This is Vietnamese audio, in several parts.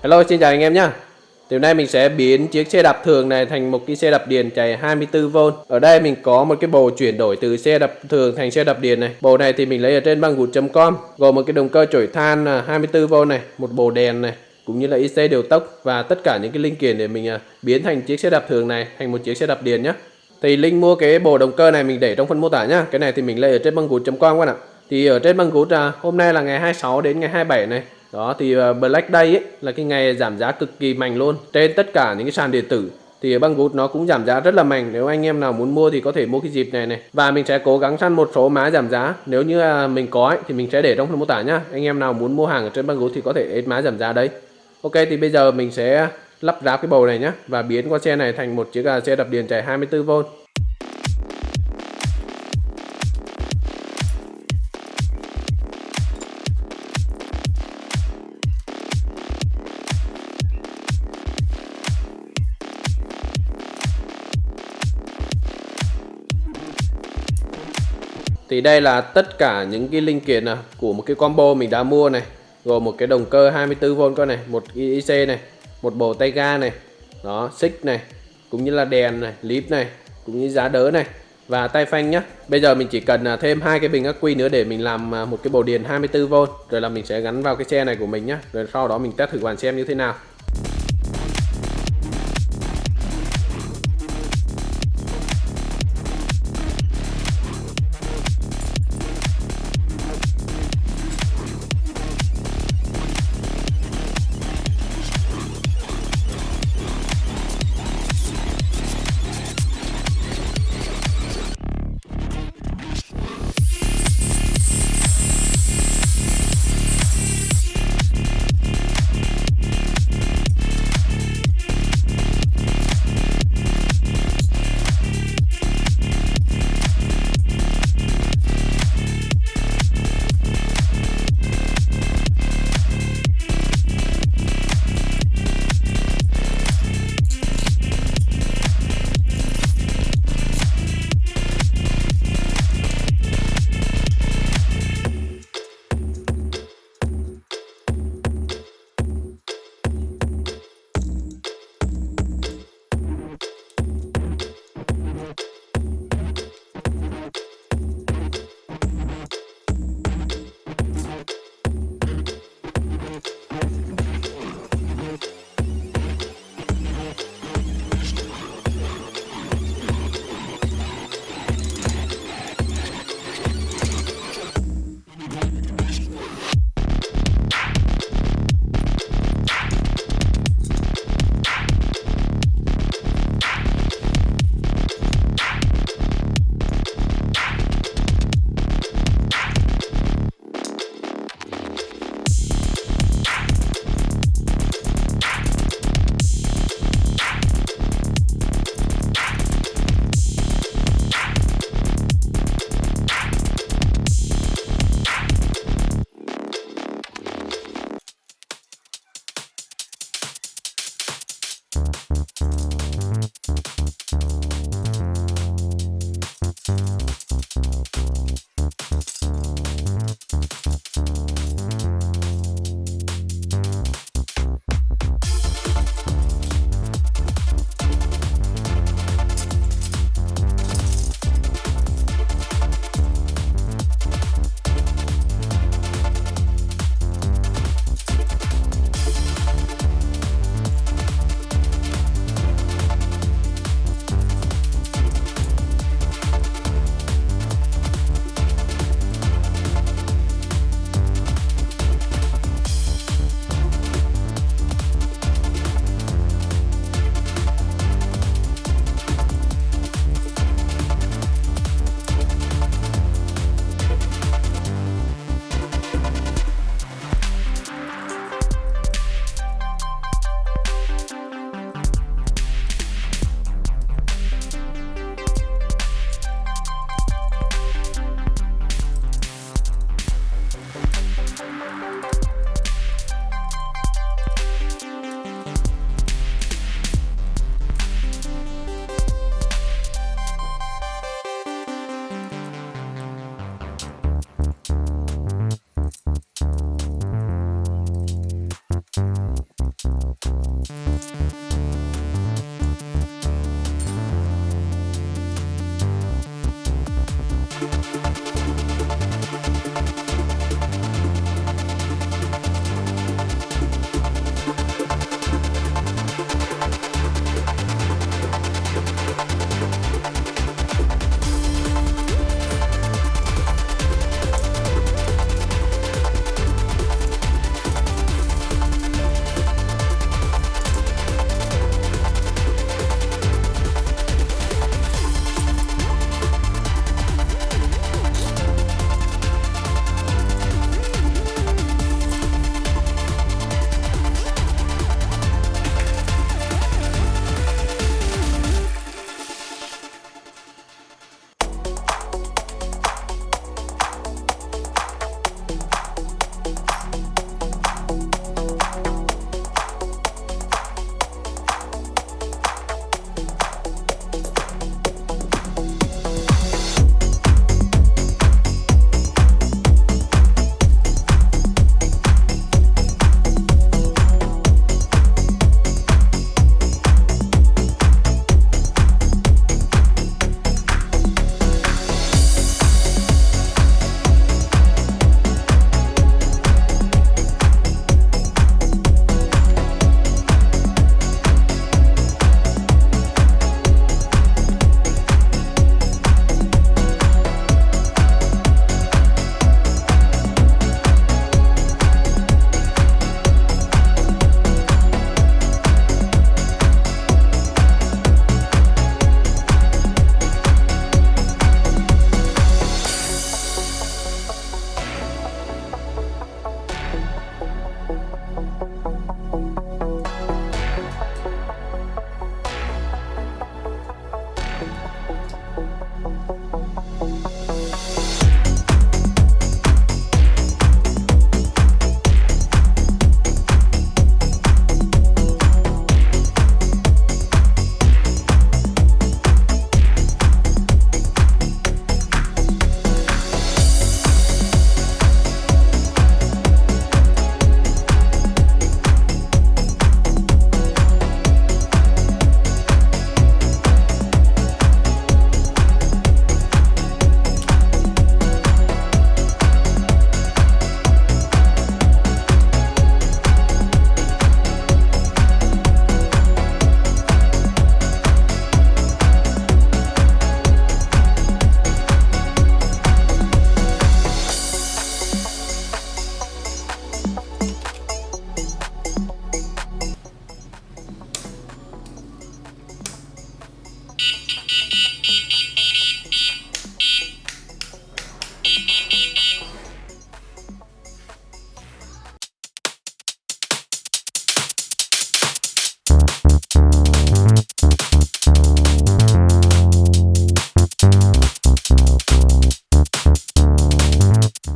Hello, xin chào anh em nhé. Thì hôm nay mình sẽ biến chiếc xe đạp thường này thành một cái xe đạp điện chạy 24V. Ở đây mình có một cái bộ chuyển đổi từ xe đạp thường thành xe đạp điện này. Bộ này thì mình lấy ở trên banggood.com, gồm một cái động cơ chổi than 24V này, một bộ đèn này, cũng như là IC điều tốc và tất cả những cái linh kiện để mình biến thành chiếc xe đạp thường này thành một chiếc xe đạp điện nhé. Thì link mua cái bộ động cơ này mình để trong phần mô tả nhá. Cái này thì mình lấy ở trên banggood.com các bạn ạ. Thì ở trên Banggood hôm nay là ngày 26 đến ngày 27 này. Đó thì Black Day ấy, là cái ngày giảm giá cực kỳ mạnh luôn. Trên tất cả những cái sàn điện tử thì Banggood nó cũng giảm giá rất là mạnh. Nếu anh em nào muốn mua thì có thể mua cái dịp này này. Và mình sẽ cố gắng săn một số mã giảm giá. Nếu như mình có ấy, thì mình sẽ để trong phần mô tả nhá. Anh em nào muốn mua hàng ở trên Banggood thì có thể ấn mã giảm giá đấy. Ok, thì bây giờ mình sẽ lắp ráp cái bầu này nhá và biến con xe này thành một chiếc xe đạp điện chạy 24V. Thì đây là tất cả những cái linh kiện của một cái combo mình đã mua này, gồm một cái động cơ 24V con này, một IC này, một bộ tay ga này, đó, xích này, cũng như là đèn này, líp này, cũng như giá đỡ này và tay phanh nhá. Bây giờ mình chỉ cần thêm hai cái bình ắc quy nữa để mình làm một cái bộ điện 24V, rồi là mình sẽ gắn vào cái xe này của mình nhá, rồi sau đó mình test thử hoàn xem như thế nào.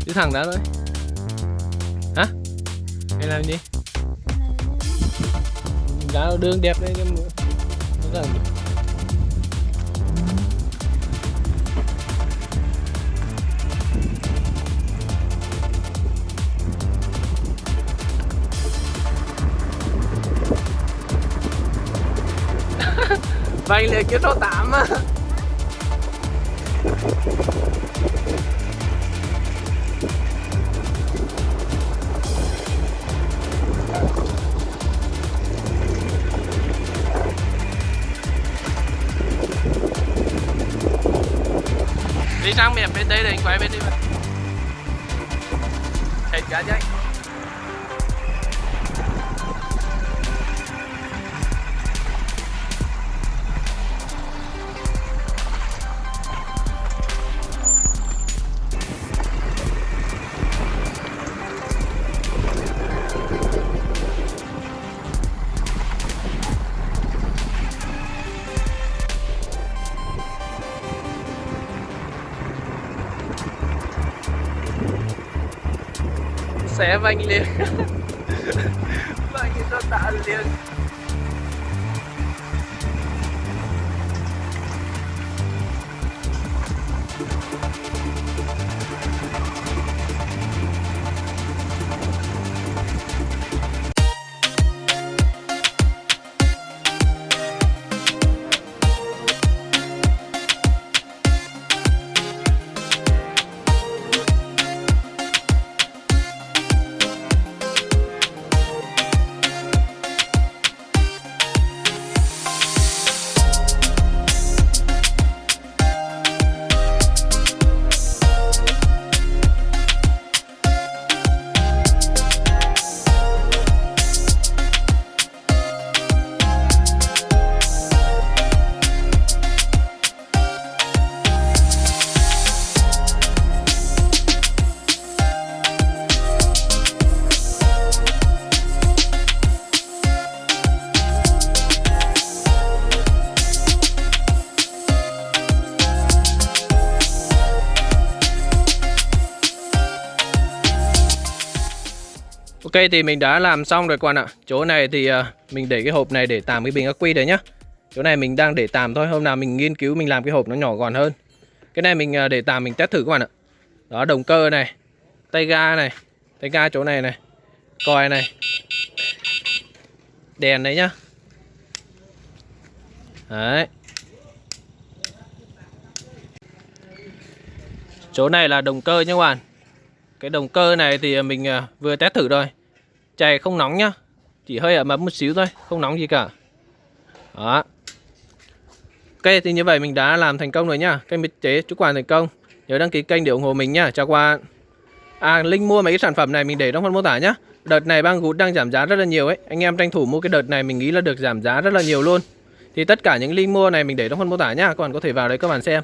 Đi thẳng ra thôi. Hả? Hay làm gì? Ra đường đẹp đấy nhưng mà vay liền cái số 8 á. Đi sang miệng bên đây để anh quay bên đi. Hết cả giấy. Sẽ vanh liền. Vanh cho tạ liền. Ok thì mình đã làm xong rồi các bạn ạ. Chỗ này thì mình để cái hộp này để tạm cái bình ắc quy đấy nhá. Chỗ này mình đang để tạm thôi, hôm nào mình nghiên cứu mình làm cái hộp nó nhỏ gọn hơn. Cái này mình để tạm mình test thử các bạn ạ. Đó, động cơ này, tay ga này, tay ga chỗ này này, còi này, đèn đấy nhá. Đấy. Chỗ này là động cơ nhá các bạn. Cái động cơ này thì mình vừa test thử rồi. Chạy không nóng nhá, chỉ hơi ẩm ấm một xíu thôi, không nóng gì cả. Đó. Ok thì như vậy mình đã làm thành công rồi nhá. Kênh Mr Chế chúc các bạn thành công. Nhớ đăng ký kênh để ủng hộ mình nhá. Chào các bạn. Link mua mấy cái sản phẩm này mình để trong phần mô tả nhá. Đợt này Banggood đang giảm giá rất là nhiều ấy. Anh em tranh thủ mua cái đợt này mình nghĩ là được giảm giá rất là nhiều luôn. Thì tất cả những link mua này mình để trong phần mô tả nhá. Các bạn có thể vào đấy các bạn xem.